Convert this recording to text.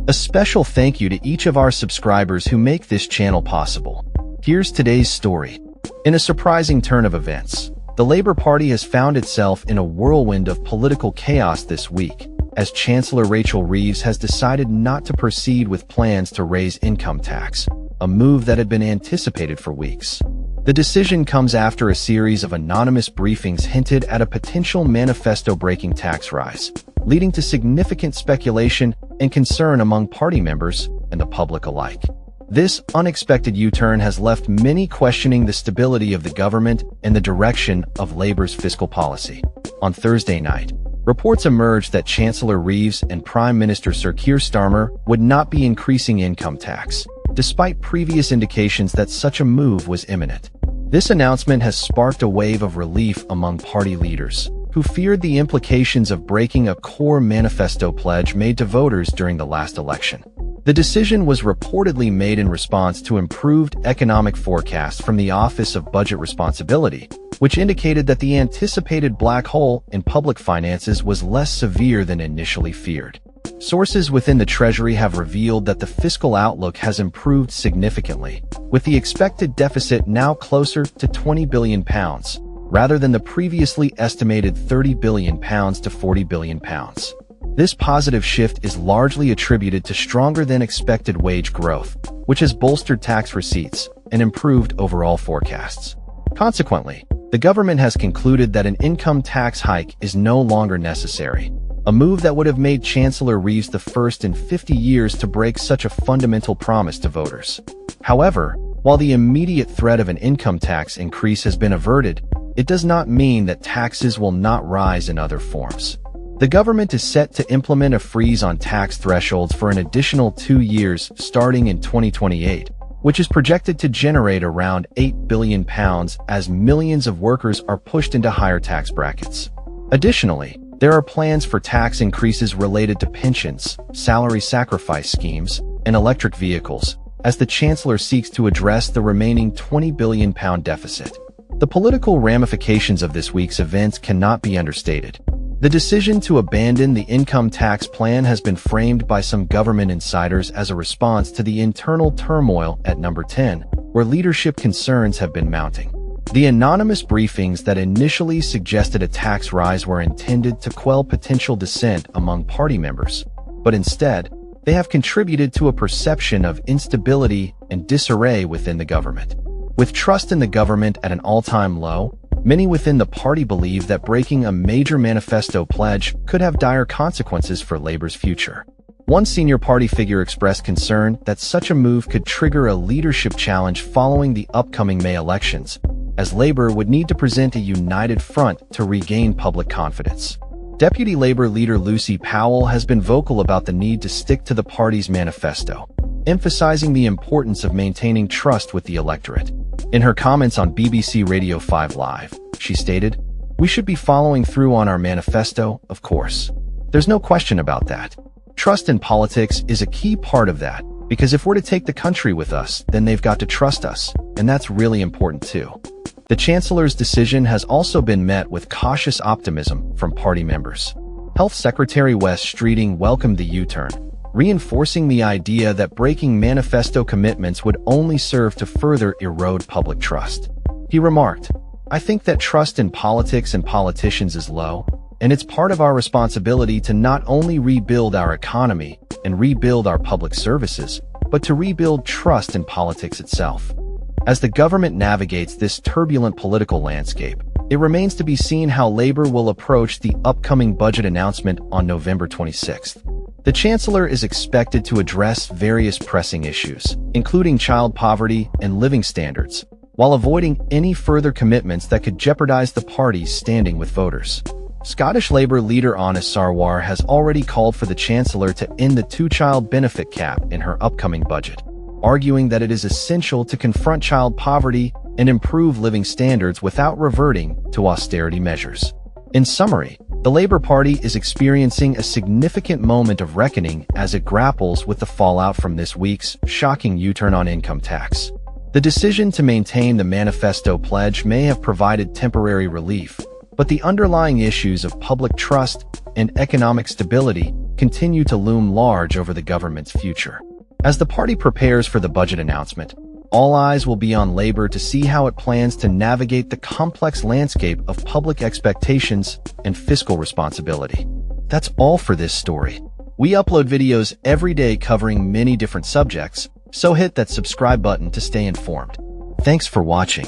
A special thank you to each of our subscribers who make this channel possible. Here's today's story. In a surprising turn of events, the Labour Party has found itself in a whirlwind of political chaos this week, as Chancellor Rachel Reeves has decided not to proceed with plans to raise income tax, a move that had been anticipated for weeks. The decision comes after a series of anonymous briefings hinted at a potential manifesto-breaking tax rise, leading to significant speculation and concern among party members and the public alike. This unexpected U-turn has left many questioning the stability of the government and the direction of Labour's fiscal policy. On Thursday night, reports emerged that Chancellor Reeves and Prime Minister Sir Keir Starmer would not be increasing income tax, despite previous indications that such a move was imminent. This announcement has sparked a wave of relief among party leaders, who feared the implications of breaking a core manifesto pledge made to voters during the last election. The decision was reportedly made in response to improved economic forecasts from the Office of Budget Responsibility, which indicated that the anticipated black hole in public finances was less severe than initially feared. Sources within the Treasury have revealed that the fiscal outlook has improved significantly, with the expected deficit now closer to £20 billion, rather than the previously estimated £30 billion to £40 billion. This positive shift is largely attributed to stronger than expected wage growth, which has bolstered tax receipts and improved overall forecasts. Consequently, the government has concluded that an income tax hike is no longer necessary, a move that would have made Chancellor Reeves the first in 50 years to break such a fundamental promise to voters. However, while the immediate threat of an income tax increase has been averted, it does not mean that taxes will not rise in other forms. The government is set to implement a freeze on tax thresholds for an additional 2 years starting in 2028, which is projected to generate around £8 billion as millions of workers are pushed into higher tax brackets. Additionally, there are plans for tax increases related to pensions, salary sacrifice schemes, and electric vehicles, as the Chancellor seeks to address the remaining £20 billion deficit. The political ramifications of this week's events cannot be understated. The decision to abandon the income tax plan has been framed by some government insiders as a response to the internal turmoil at Number 10, where leadership concerns have been mounting. The anonymous briefings that initially suggested a tax rise were intended to quell potential dissent among party members, but instead, they have contributed to a perception of instability and disarray within the government. With trust in the government at an all-time low, many within the party believe that breaking a major manifesto pledge could have dire consequences for Labour's future. One senior party figure expressed concern that such a move could trigger a leadership challenge following the upcoming May elections, as Labour would need to present a united front to regain public confidence. Deputy Labour leader Lucy Powell has been vocal about the need to stick to the party's manifesto, emphasizing the importance of maintaining trust with the electorate. In her comments on BBC Radio 5 Live, she stated, "We should be following through on our manifesto, of course. There's no question about that. Trust in politics is a key part of that, because if we're to take the country with us, then they've got to trust us, and that's really important too." The Chancellor's decision has also been met with cautious optimism from party members. Health Secretary Wes Streeting welcomed the U-turn, reinforcing the idea that breaking manifesto commitments would only serve to further erode public trust. He remarked, "I think that trust in politics and politicians is low, and it's part of our responsibility to not only rebuild our economy and rebuild our public services, but to rebuild trust in politics itself." As the government navigates this turbulent political landscape, it remains to be seen how Labour will approach the upcoming budget announcement on November 26th. The Chancellor is expected to address various pressing issues, including child poverty and living standards, while avoiding any further commitments that could jeopardize the party's standing with voters. Scottish Labour leader Anna Sarwar has already called for the Chancellor to end the two-child benefit cap in her upcoming budget, arguing that it is essential to confront child poverty and improve living standards without reverting to austerity measures. In summary, the Labour Party is experiencing a significant moment of reckoning as it grapples with the fallout from this week's shocking U-turn on income tax. The decision to maintain the manifesto pledge may have provided temporary relief, but the underlying issues of public trust and economic stability continue to loom large over the government's future. As the party prepares for the budget announcement, all eyes will be on Labor to see how it plans to navigate the complex landscape of public expectations and fiscal responsibility. That's all for this story. We upload videos every day covering many different subjects, so hit that subscribe button to stay informed. Thanks for watching.